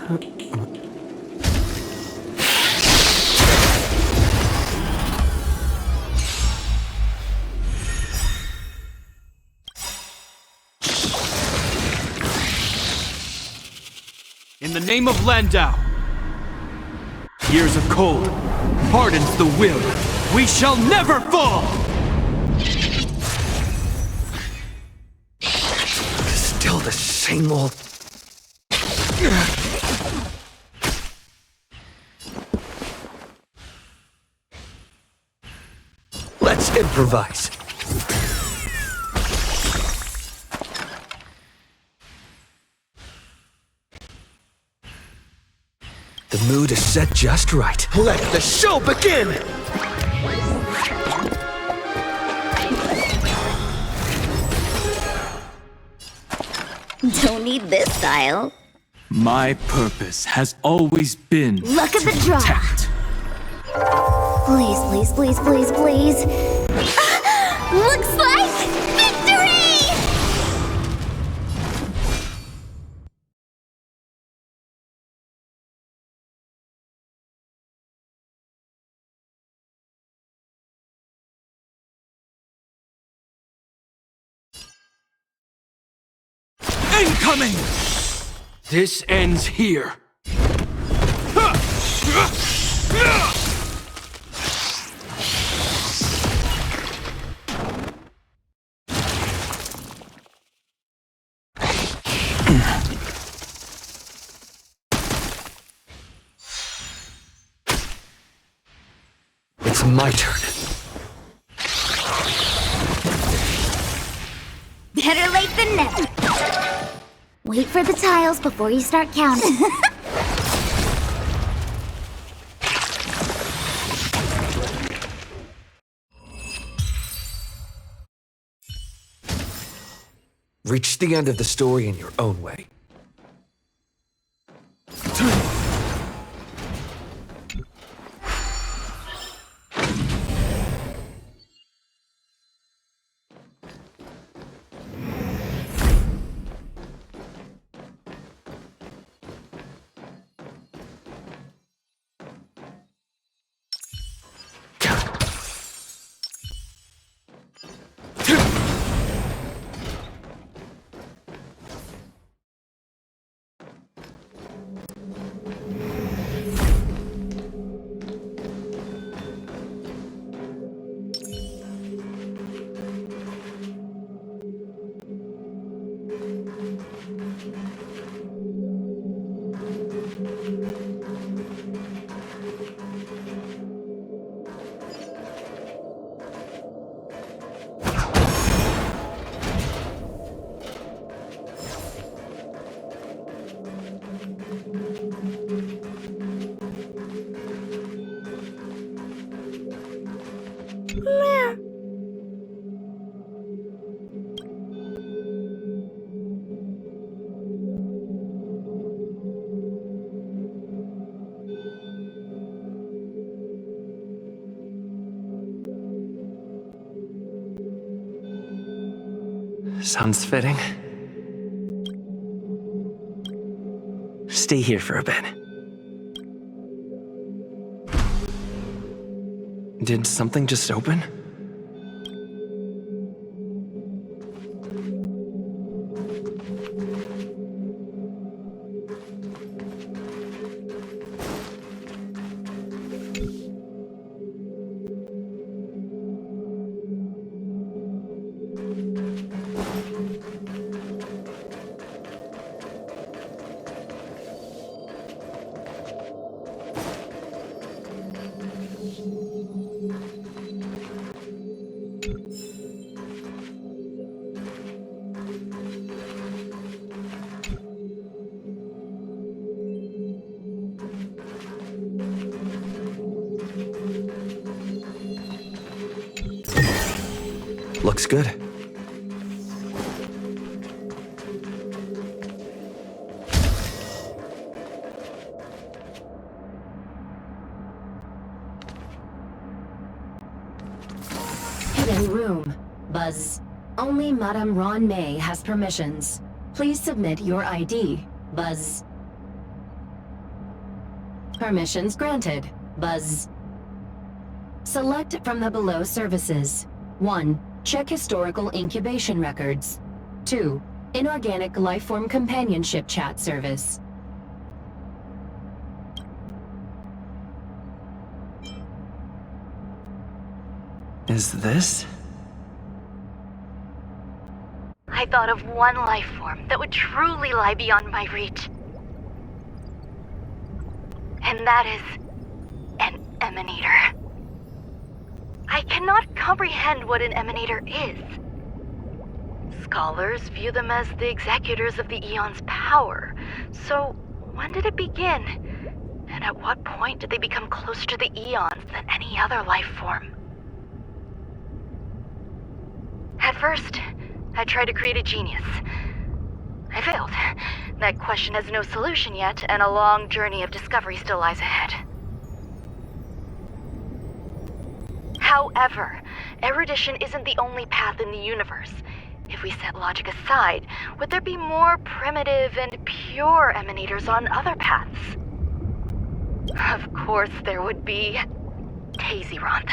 In the name of Landau, years of cold hardens the will. We shall never fall! Still the same old... Let's improvise. The mood is set just right. Let the show begin! Don't need this style. My purpose has always been Luck of the draw. protect. Please, please, please, please, please. Looks like victory! Incoming! This ends here. It's my turn. Better late than never. Wait for the tiles before you start counting. Reach the end of the story in your own way. Sounds fitting. Stay here for a bit. Did something just open? Looks good. Hidden room. Buzz. Only Madame Ron May has permissions. Please submit your ID. Buzz. Permissions granted. Buzz. Select from the below services. 1. Check historical incubation records. 2. Inorganic lifeform companionship chat service. Is this? I thought of one life form that would truly lie beyond my reach. And that is an emanator. I cannot comprehend what an emanator is. Scholars view them as the executors of the Eon's power. So, when did it begin? And at what point did they become closer to the Eons than any other life form? At first, I tried to create a genius. I failed. That question has no solution yet, and a long journey of discovery still lies ahead. However, erudition isn't the only path in the universe. If we set logic aside, would there be more primitive and pure emanators on other paths? Of course there would be. Tazyronth.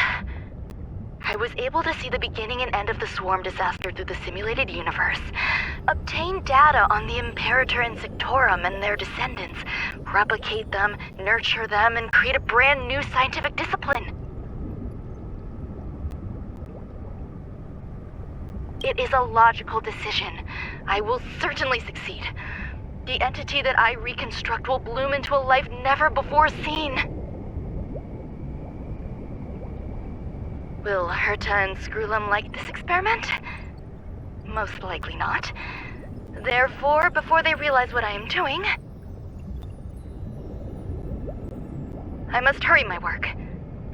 I was able to see the beginning and end of the swarm disaster through the simulated universe, obtain data on the Imperator and Sectorum and their descendants, replicate them, nurture them, and create a brand new scientific discipline. It is a logical decision. I will certainly succeed. The entity that I reconstruct will bloom into a life never before seen. Will Herta and Screwlum like this experiment? Most likely not. Therefore, before they realize what I am doing, I must hurry my work,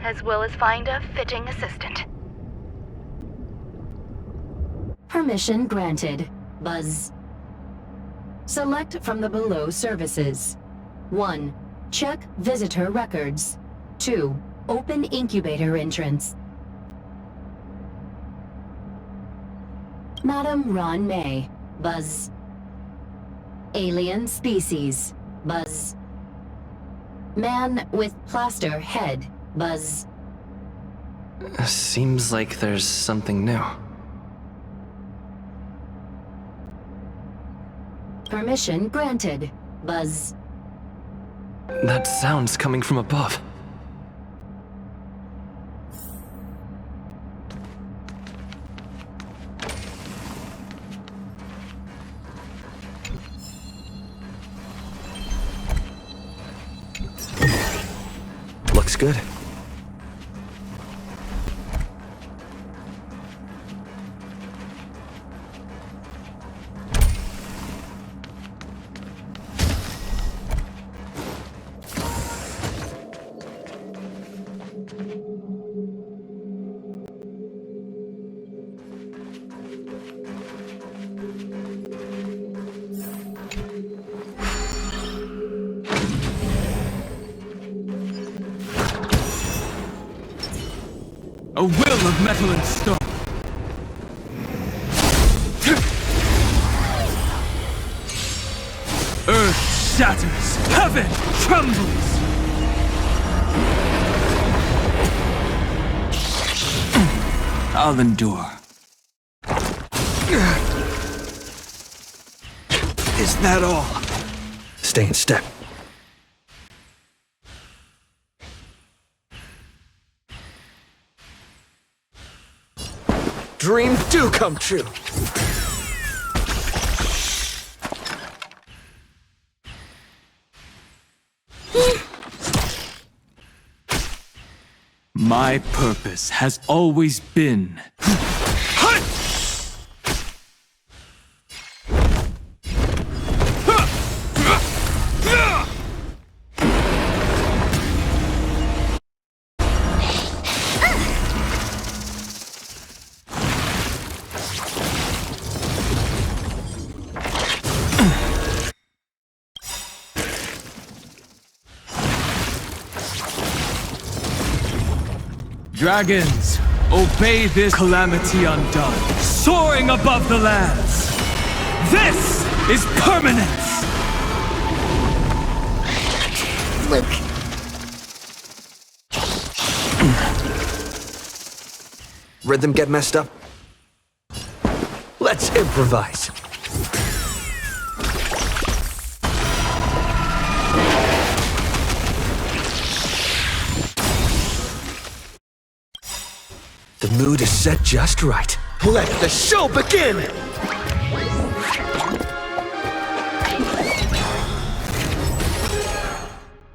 as well as find a fitting assistant. Permission granted. Buzz. Select from the below services. 1. Check visitor records. 2. Open incubator entrance. Madam Ron May. Buzz. Alien species. Buzz. Man with plaster head. Buzz. Seems like there's something new. Permission granted. Buzz. That sound's coming from above. Looks good. A will of metal and stone. Earth shatters, heaven trembles. I'll endure. Is that all? Stay in step. Dreams do come true. My purpose has always been... Dragons, obey this calamity undone, soaring above the lands. This is permanence! Luke, Rhythm get messed up? Let's improvise. The mood is set just right. Let the show begin!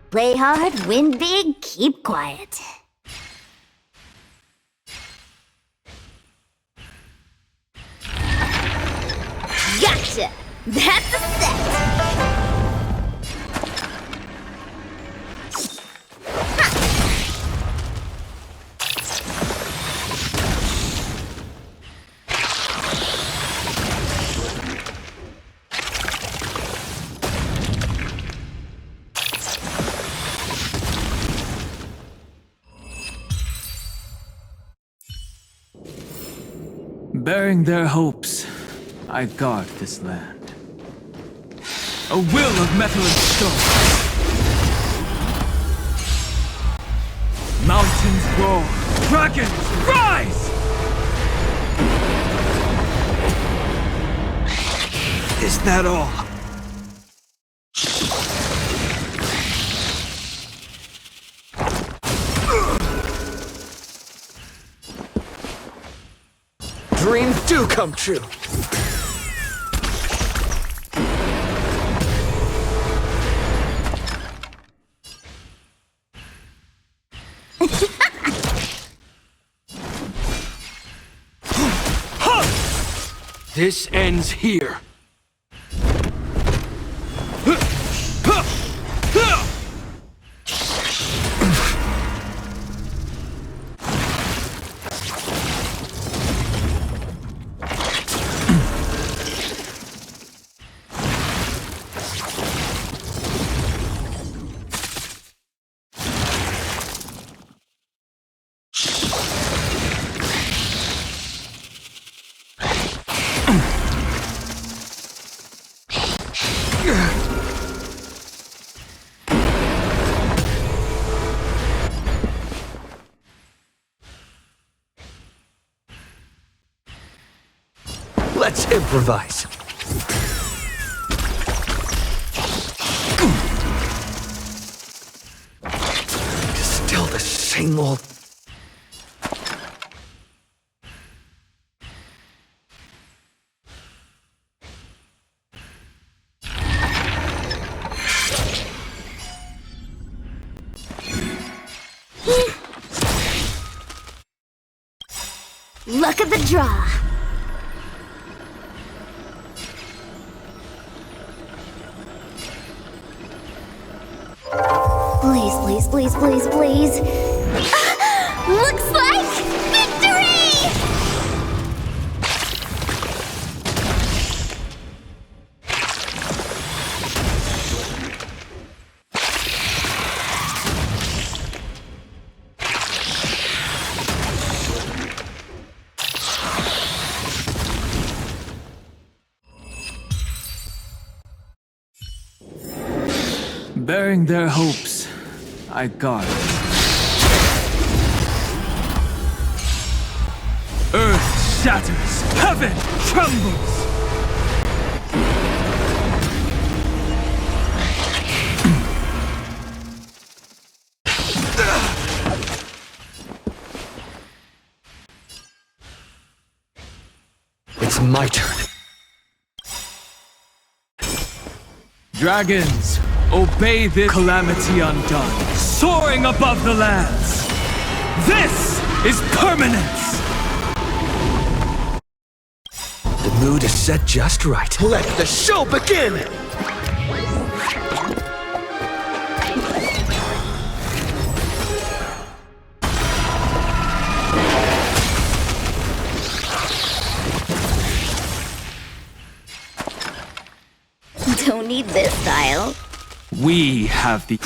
Play hard, win big, keep quiet. Gotcha! That's a set! Bearing their hopes, I guard this land. A will of metal and stone. Mountains roar, dragons rise! Is that all? Dreams do come true. This ends here. Let's improvise. Still the same old... Luck of the draw. Please, please, please, please, please. Looks like victory! Bearing their hopes, I guard. Earth shatters, heaven trembles! It's my turn. Dragons, obey this calamity undone, soaring above the lands. This is permanence! The mood is set just right. Let the show begin! Don't need this style. We have the...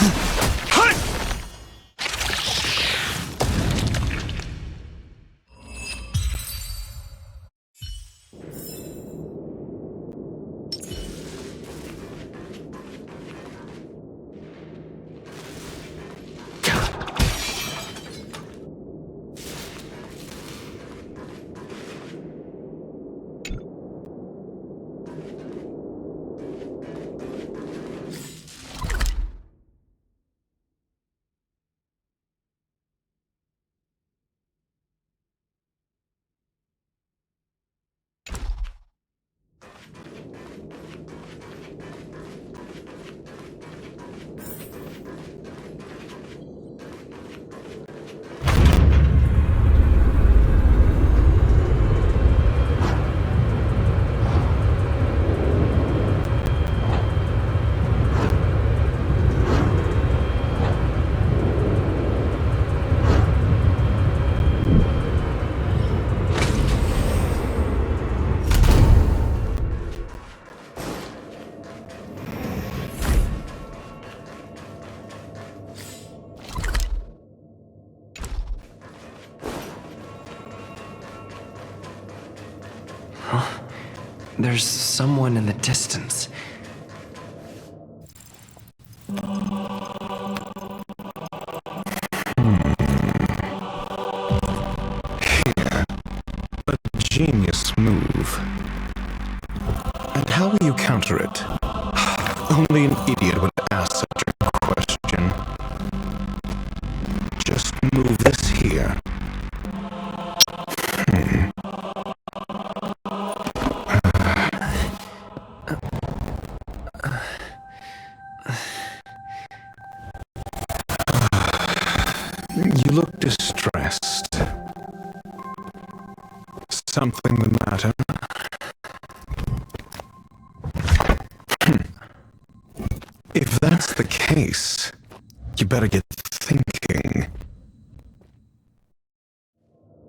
There's someone in the distance. Genius move. And how will you counter it? Only an idiot would ask such a question. Just move this here. You look distressed. Something the matter? If that's the case, you better get thinking.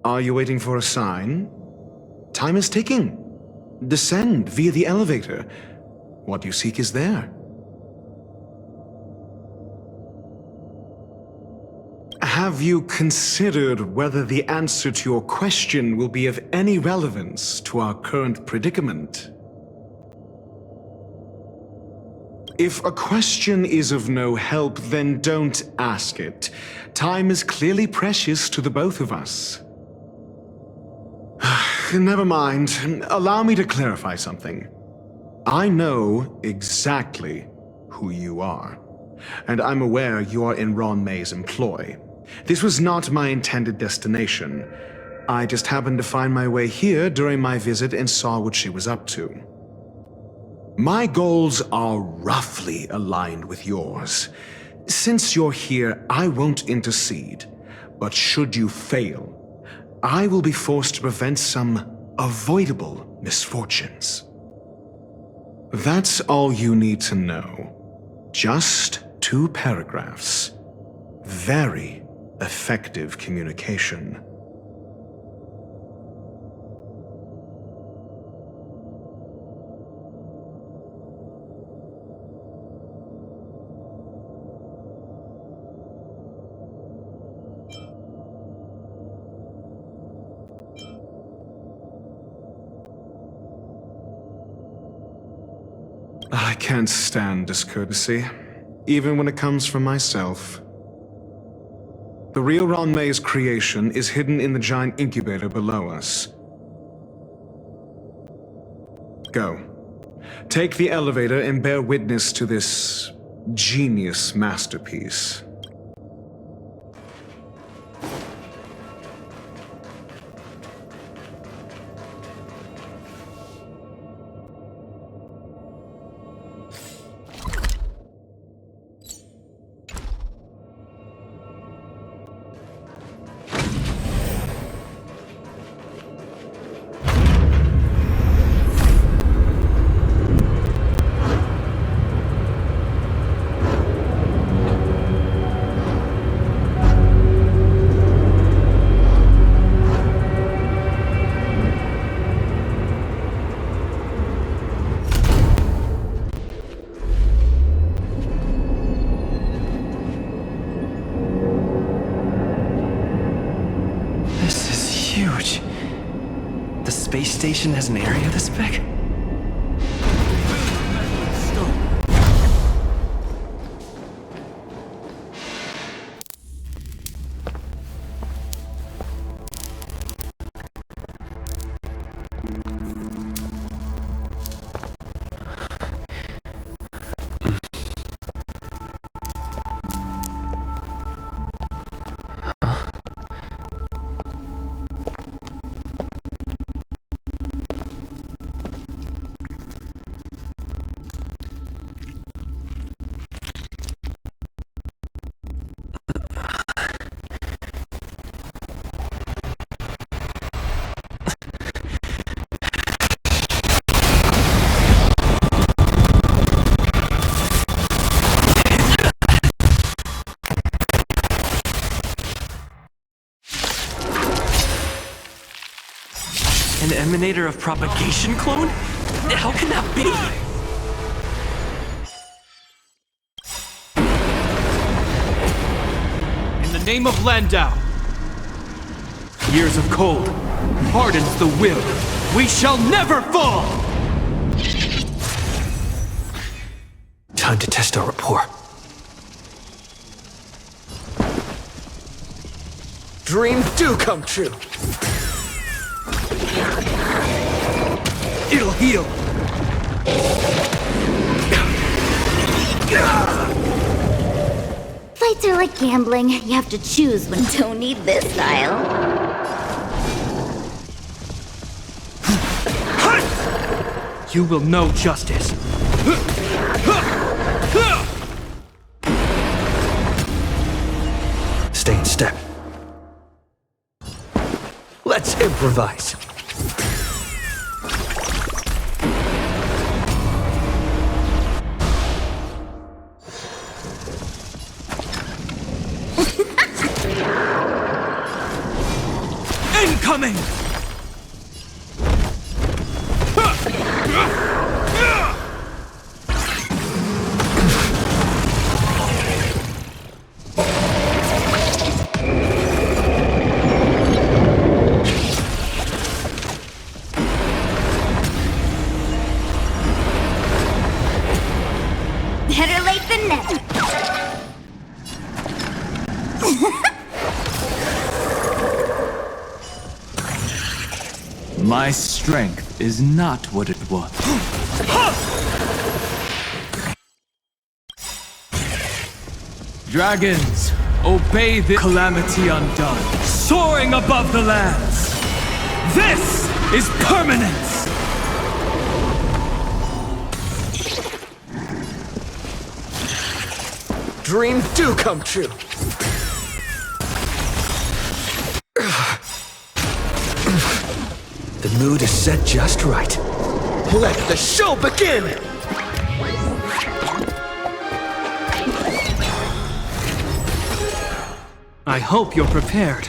Are you waiting for a sign? Time is ticking. Descend via the elevator. What you seek is there. Have you considered whether the answer to your question will be of any relevance to our current predicament? If a question is of no help, then don't ask it. Time is clearly precious to the both of us. Never mind. Allow me to clarify something. I know exactly who you are, and I'm aware you are in Ron May's employ. This was not my intended destination. I just happened to find my way here during my visit and saw what she was up to. My goals are roughly aligned with yours. Since you're here, I won't intercede. But should you fail, I will be forced to prevent some avoidable misfortunes. That's all you need to know. Just 2 paragraphs. Very effective communication. I can't stand discourtesy, even when it comes from myself. The real Ron May's creation is hidden in the giant incubator below us. Go. Take the elevator and bear witness to this genius masterpiece. Huge. The space station has an area this big? An emanator of propagation clone? How can that be? In the name of Landau, Years of cold hardens the will. We shall never fall! Time to test our rapport. Dreams do come true. It'll heal. Fights are like gambling. You have to choose when don't need this style. You will know justice. Stay in step. Let's improvise. Incoming! Better late than never. My strength is not what it was. Dragons, obey the calamity undone, soaring above the lands. This is permanence! Dreams do come true. The mood is set just right. Let the show begin! I hope you're prepared.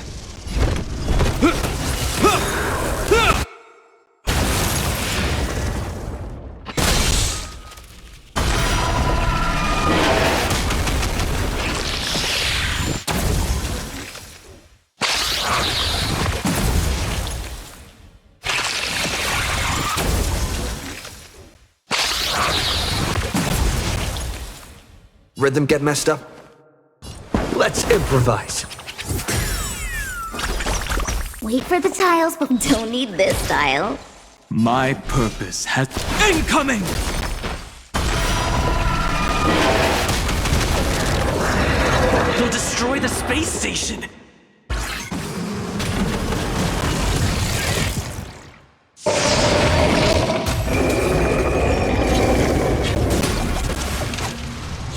Rhythm get messed up? Let's improvise. Wait for the tiles, but don't need this style. My purpose has... Incoming! You'll destroy the space station!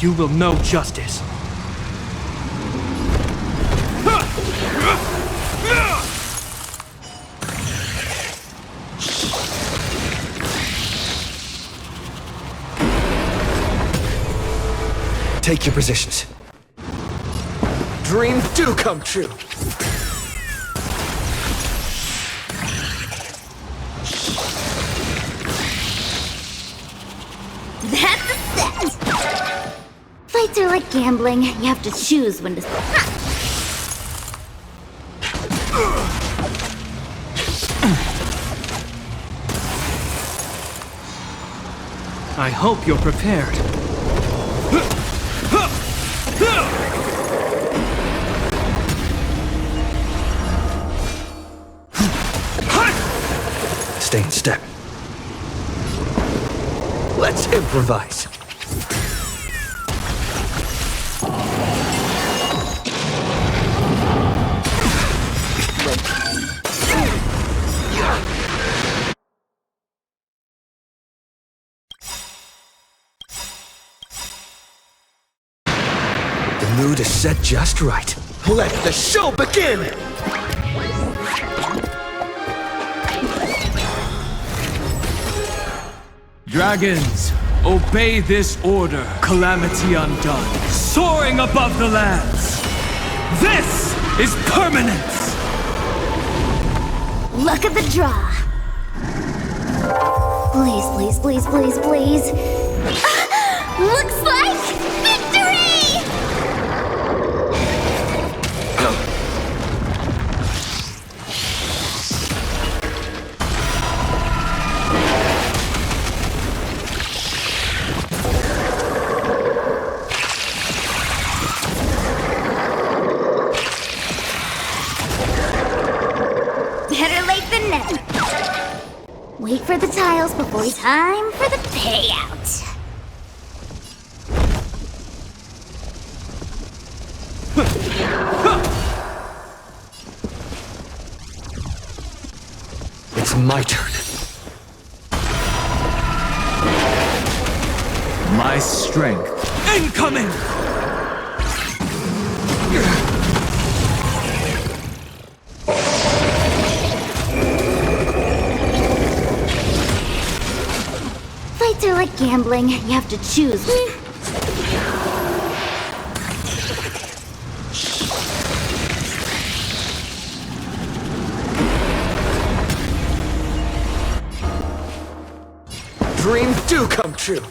You will know justice. Take your positions. Dreams do come true. That's a set! Fights are like gambling. You have to choose when to... I hope you're prepared. Stay in step. Let's improvise. The mood is set just right. Let the show begin! Dragons, obey this order. Calamity undone, soaring above the lands. This is permanence! Luck of the draw. Please, please, please, please, please. Looks like victory! Wait for the tiles before time for the payout. It's my turn. My strength. Incoming! Fights are like gambling. You have to choose. Dreams do come true.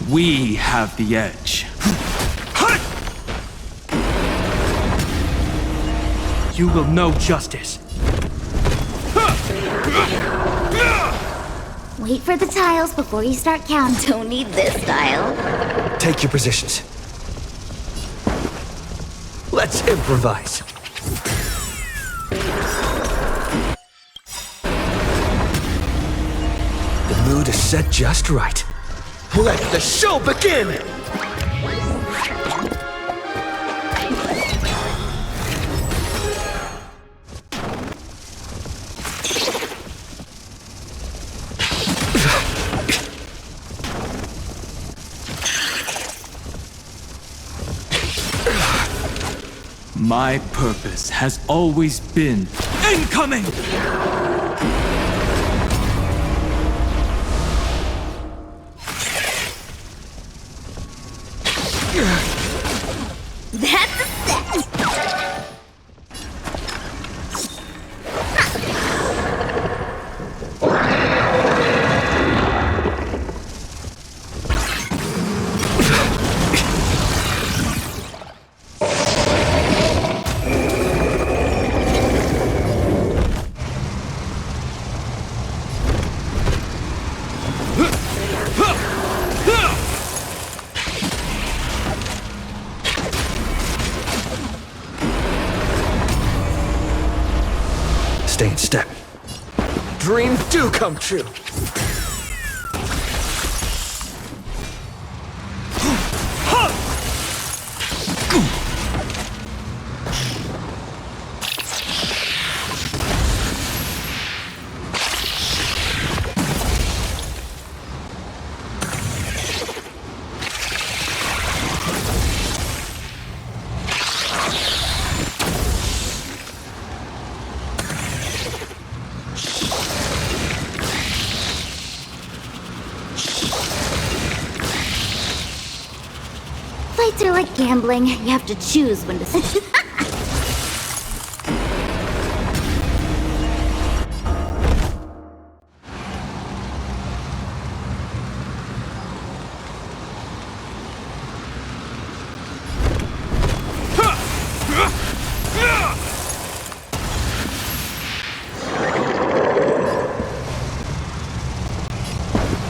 We have the edge. You will know justice. Wait for the tiles before you start counting. Don't need this tile. Take your positions. Let's improvise. The mood is set just right. Let the show begin! My purpose has always been incoming! That's a set. Stay in step. Dreams do come true. Fights are like gambling. You have to choose when to.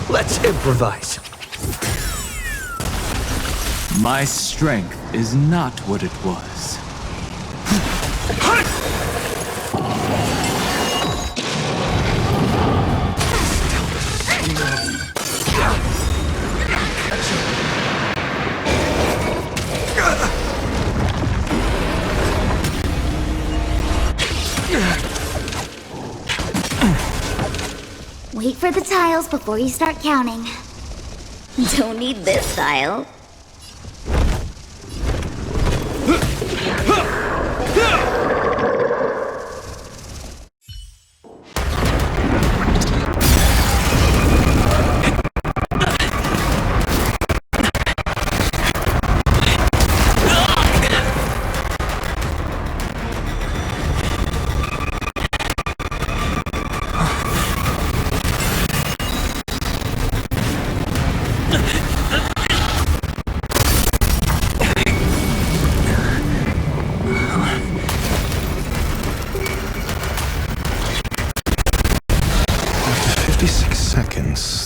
Let's improvise. My strength is not what it was. Wait for the tiles before you start counting. Don't need this tile.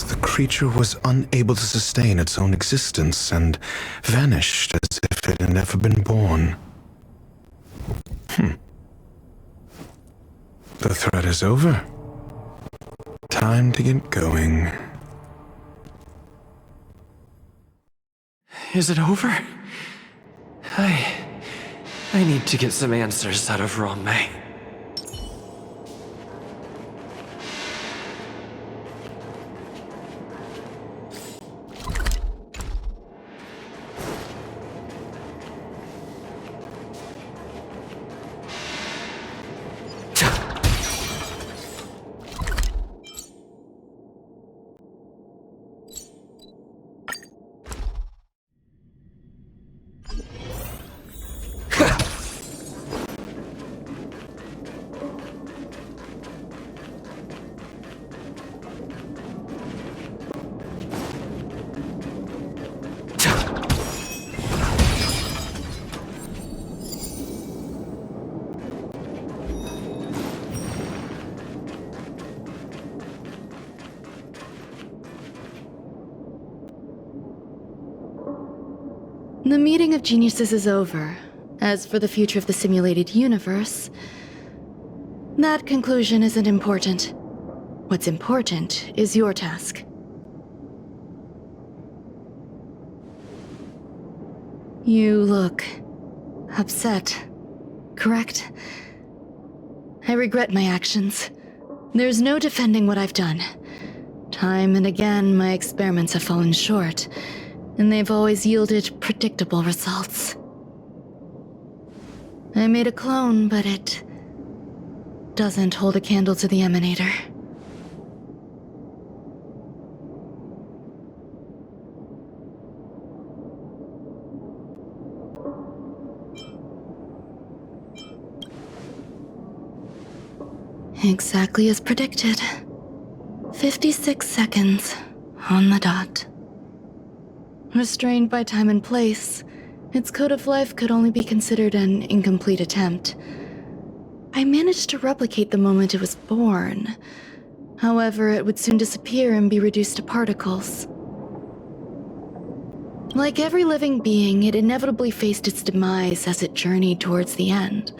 The creature was unable to sustain its own existence and vanished as if it had never been born. The threat is over. Time to get going. Is it over? I need to get some answers out of Rommei. The meeting of geniuses is over. As for the future of the simulated universe, that conclusion isn't important. What's important is your task. You look upset, correct? I regret my actions. There's no defending what I've done. Time and again, my experiments have fallen short, and they've always yielded predictable results. I made a clone, but it doesn't hold a candle to the Emanator. Exactly as predicted. 56 seconds on the dot. Restrained by time and place, its code of life could only be considered an incomplete attempt. I managed to replicate the moment it was born. However, it would soon disappear and be reduced to particles. Like every living being, it inevitably faced its demise as it journeyed towards the end.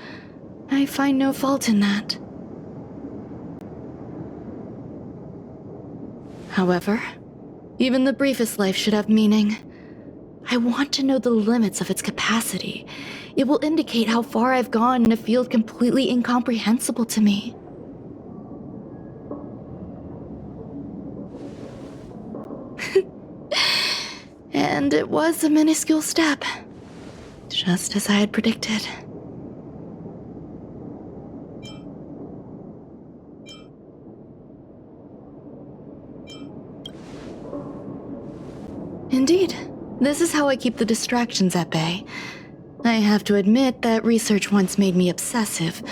I find no fault in that. However, even the briefest life should have meaning. I want to know the limits of its capacity. It will indicate how far I've gone in a field completely incomprehensible to me. And it was a minuscule step, just as I had predicted. Indeed, this is how I keep the distractions at bay. I have to admit that research once made me obsessive.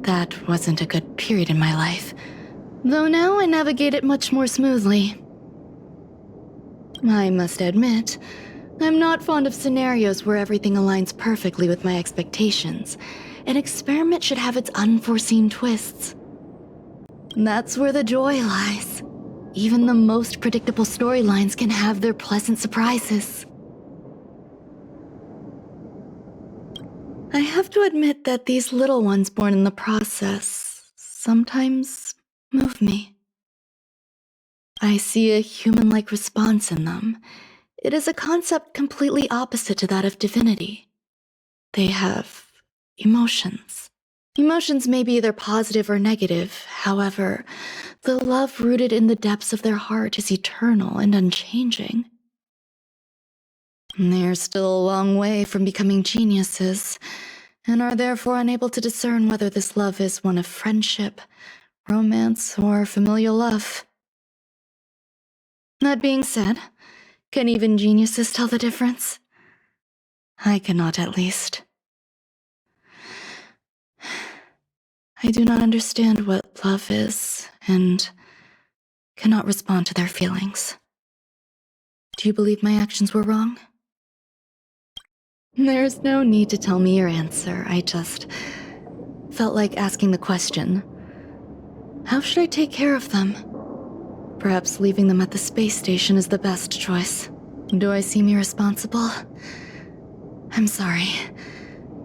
That wasn't a good period in my life, though now I navigate it much more smoothly. I must admit, I'm not fond of scenarios where everything aligns perfectly with my expectations. An experiment should have its unforeseen twists. That's where the joy lies. Even the most predictable storylines can have their pleasant surprises. I have to admit that these little ones born in the process sometimes move me. I see a human-like response in them. It is a concept completely opposite to that of divinity. They have emotions. Emotions may be either positive or negative. However, the love rooted in the depths of their heart is eternal and unchanging. They're still a long way from becoming geniuses, and are therefore unable to discern whether this love is one of friendship, romance, or familial love. That being said, can even geniuses tell the difference? I cannot, at least. I do not understand what love is, and cannot respond to their feelings. Do you believe my actions were wrong? There's no need to tell me your answer. I just felt like asking the question. How should I take care of them? Perhaps leaving them at the space station is the best choice. Do I seem irresponsible? I'm sorry.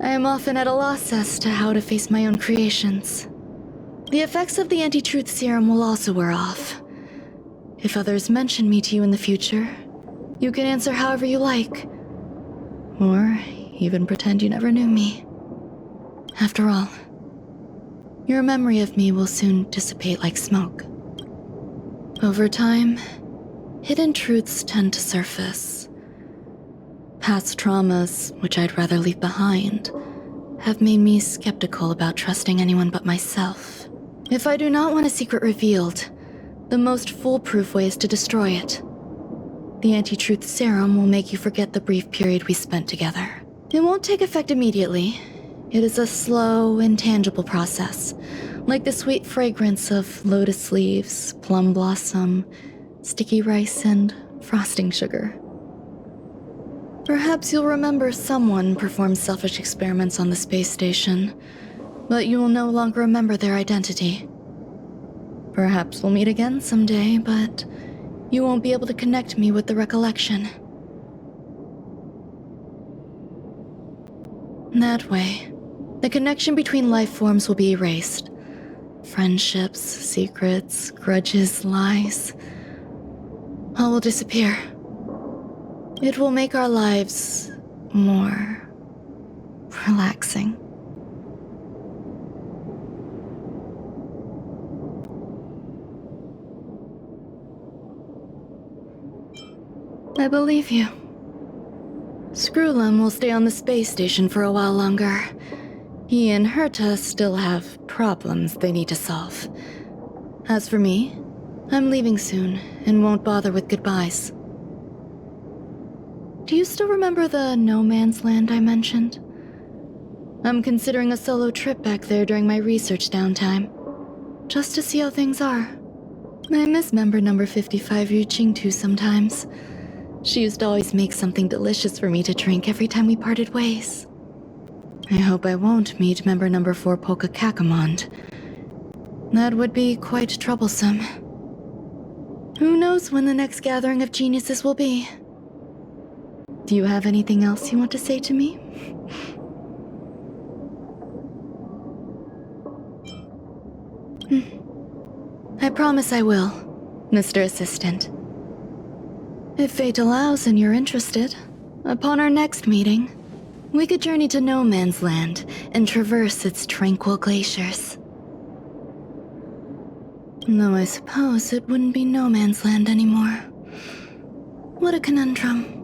I am often at a loss as to how to face my own creations. The effects of the anti-truth serum will also wear off. If others mention me to you in the future, you can answer however you like. Or even pretend you never knew me. After all, your memory of me will soon dissipate like smoke. Over time, hidden truths tend to surface. Past traumas, which I'd rather leave behind, have made me skeptical about trusting anyone but myself. If I do not want a secret revealed, the most foolproof way is to destroy it. The anti-truth serum will make you forget the brief period we spent together. It won't take effect immediately. It is a slow, intangible process, like the sweet fragrance of lotus leaves, plum blossom, sticky rice, and frosting sugar. Perhaps you'll remember someone performed selfish experiments on the space station, but you will no longer remember their identity. Perhaps we'll meet again someday, but you won't be able to connect me with the recollection. That way, the connection between life forms will be erased. Friendships, secrets, grudges, lies, all will disappear. It will make our lives more relaxing. I believe you. Screwlum will stay on the space station for a while longer. He and Herta still have problems they need to solve. As for me, I'm leaving soon and won't bother with goodbyes. Do you still remember the no man's land I mentioned? I'm considering a solo trip back there during my research downtime, just to see how things are. I miss member number 55 Yuqingtu sometimes. She used to always make something delicious for me to drink every time we parted ways. I hope I won't meet member number 4 Polka Kakamond. That would be quite troublesome. Who knows when the next gathering of geniuses will be? Do you have anything else you want to say to me? I promise I will, Mr. Assistant. If fate allows and you're interested, upon our next meeting, we could journey to No Man's Land and traverse its tranquil glaciers. Though I suppose it wouldn't be No Man's Land anymore. What a conundrum.